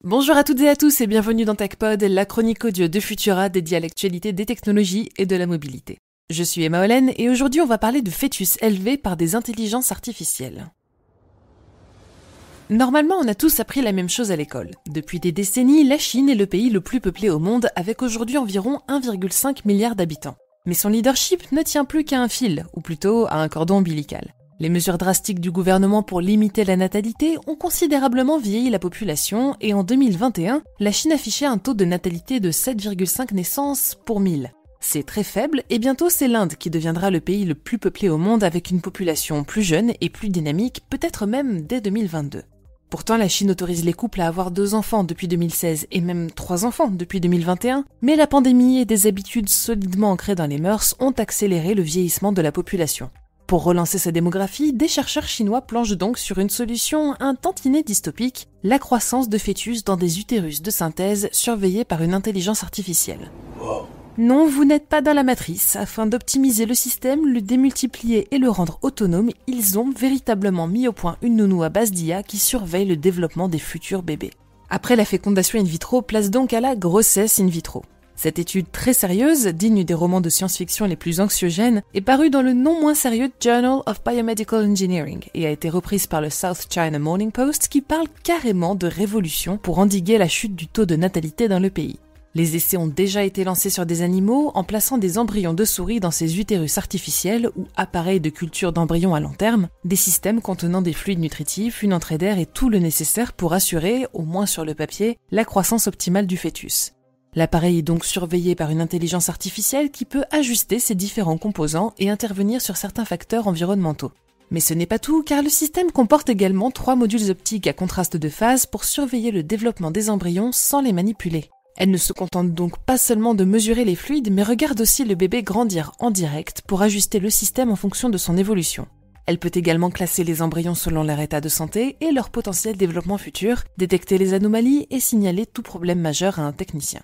Bonjour à toutes et à tous et bienvenue dans TechPod, la chronique audio de Futura dédiée à l'actualité des technologies et de la mobilité. Je suis Emma Hollen et aujourd'hui on va parler de fœtus élevés par des intelligences artificielles. Normalement, on a tous appris la même chose à l'école. Depuis des décennies, la Chine est le pays le plus peuplé au monde avec aujourd'hui environ 1,5 milliard d'habitants. Mais son leadership ne tient plus qu'à un fil, ou plutôt à un cordon ombilical. Les mesures drastiques du gouvernement pour limiter la natalité ont considérablement vieilli la population et en 2021, la Chine affichait un taux de natalité de 7,5 naissances pour 1000. C'est très faible et bientôt c'est l'Inde qui deviendra le pays le plus peuplé au monde avec une population plus jeune et plus dynamique, peut-être même dès 2022. Pourtant, la Chine autorise les couples à avoir 2 enfants depuis 2016 et même 3 enfants depuis 2021, mais la pandémie et des habitudes solidement ancrées dans les mœurs ont accéléré le vieillissement de la population. Pour relancer sa démographie, des chercheurs chinois planchent donc sur une solution un tantinet dystopique, la croissance de fœtus dans des utérus de synthèse surveillés par une intelligence artificielle. Wow. Non, vous n'êtes pas dans la matrice. Afin d'optimiser le système, le démultiplier et le rendre autonome, ils ont véritablement mis au point une nounou à base d'IA qui surveille le développement des futurs bébés. Après la fécondation in vitro, place donc à la grossesse in vitro. Cette étude très sérieuse, digne des romans de science-fiction les plus anxiogènes, est parue dans le non moins sérieux Journal of Biomedical Engineering et a été reprise par le South China Morning Post qui parle carrément de révolution pour endiguer la chute du taux de natalité dans le pays. Les essais ont déjà été lancés sur des animaux en plaçant des embryons de souris dans ces utérus artificiels ou appareils de culture d'embryons à long terme, des systèmes contenant des fluides nutritifs, une entrée d'air et tout le nécessaire pour assurer, au moins sur le papier, la croissance optimale du fœtus. L'appareil est donc surveillé par une intelligence artificielle qui peut ajuster ses différents composants et intervenir sur certains facteurs environnementaux. Mais ce n'est pas tout, car le système comporte également 3 modules optiques à contraste de phase pour surveiller le développement des embryons sans les manipuler. Elle ne se contente donc pas seulement de mesurer les fluides, mais regarde aussi le bébé grandir en direct pour ajuster le système en fonction de son évolution. Elle peut également classer les embryons selon leur état de santé et leur potentiel développement futur, détecter les anomalies et signaler tout problème majeur à un technicien.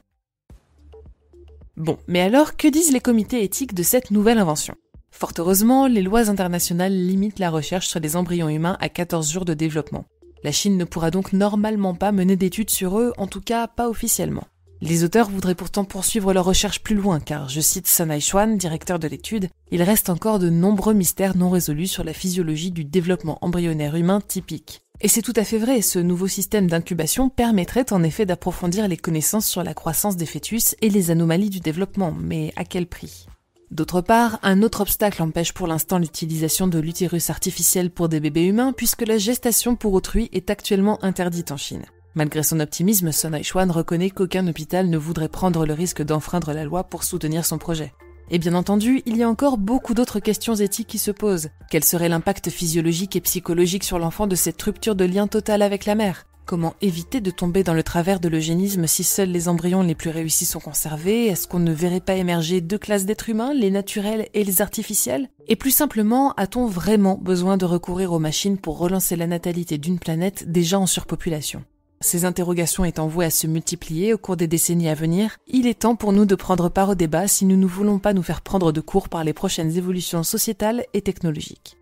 Bon, mais alors, que disent les comités éthiques de cette nouvelle invention ? Fort heureusement, les lois internationales limitent la recherche sur les embryons humains à 14 jours de développement. La Chine ne pourra donc normalement pas mener d'études sur eux, en tout cas pas officiellement. Les auteurs voudraient pourtant poursuivre leurs recherches plus loin, car, je cite Sun Haishuan, directeur de l'étude, il reste encore de nombreux mystères non résolus sur la physiologie du développement embryonnaire humain typique. Et c'est tout à fait vrai, ce nouveau système d'incubation permettrait en effet d'approfondir les connaissances sur la croissance des fœtus et les anomalies du développement, mais à quel prix ? D'autre part, un autre obstacle empêche pour l'instant l'utilisation de l'utérus artificiel pour des bébés humains puisque la gestation pour autrui est actuellement interdite en Chine. Malgré son optimisme, Sun Haishuan reconnaît qu'aucun hôpital ne voudrait prendre le risque d'enfreindre la loi pour soutenir son projet. Et bien entendu, il y a encore beaucoup d'autres questions éthiques qui se posent. Quel serait l'impact physiologique et psychologique sur l'enfant de cette rupture de lien total avec la mère ? Comment éviter de tomber dans le travers de l'eugénisme si seuls les embryons les plus réussis sont conservés ? Est-ce qu'on ne verrait pas émerger 2 classes d'êtres humains, les naturels et les artificiels ? Et plus simplement, a-t-on vraiment besoin de recourir aux machines pour relancer la natalité d'une planète déjà en surpopulation ? Ces interrogations étant vouées à se multiplier au cours des décennies à venir, il est temps pour nous de prendre part au débat si nous ne voulons pas nous faire prendre de court par les prochaines évolutions sociétales et technologiques.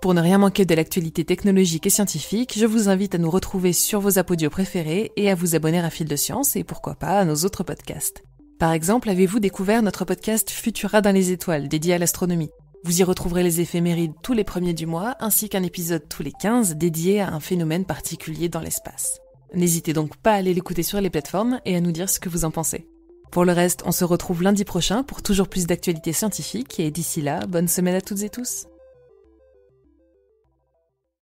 Pour ne rien manquer de l'actualité technologique et scientifique, je vous invite à nous retrouver sur vos apodios préférés et à vous abonner à Fil de Science et pourquoi pas à nos autres podcasts. Par exemple, avez-vous découvert notre podcast Futura dans les étoiles, dédié à l'astronomie ? Vous y retrouverez les éphémérides tous les premiers du mois, ainsi qu'un épisode tous les 15 dédié à un phénomène particulier dans l'espace. N'hésitez donc pas à aller l'écouter sur les plateformes et à nous dire ce que vous en pensez. Pour le reste, on se retrouve lundi prochain pour toujours plus d'actualités scientifiques et d'ici là, bonne semaine à toutes et tous.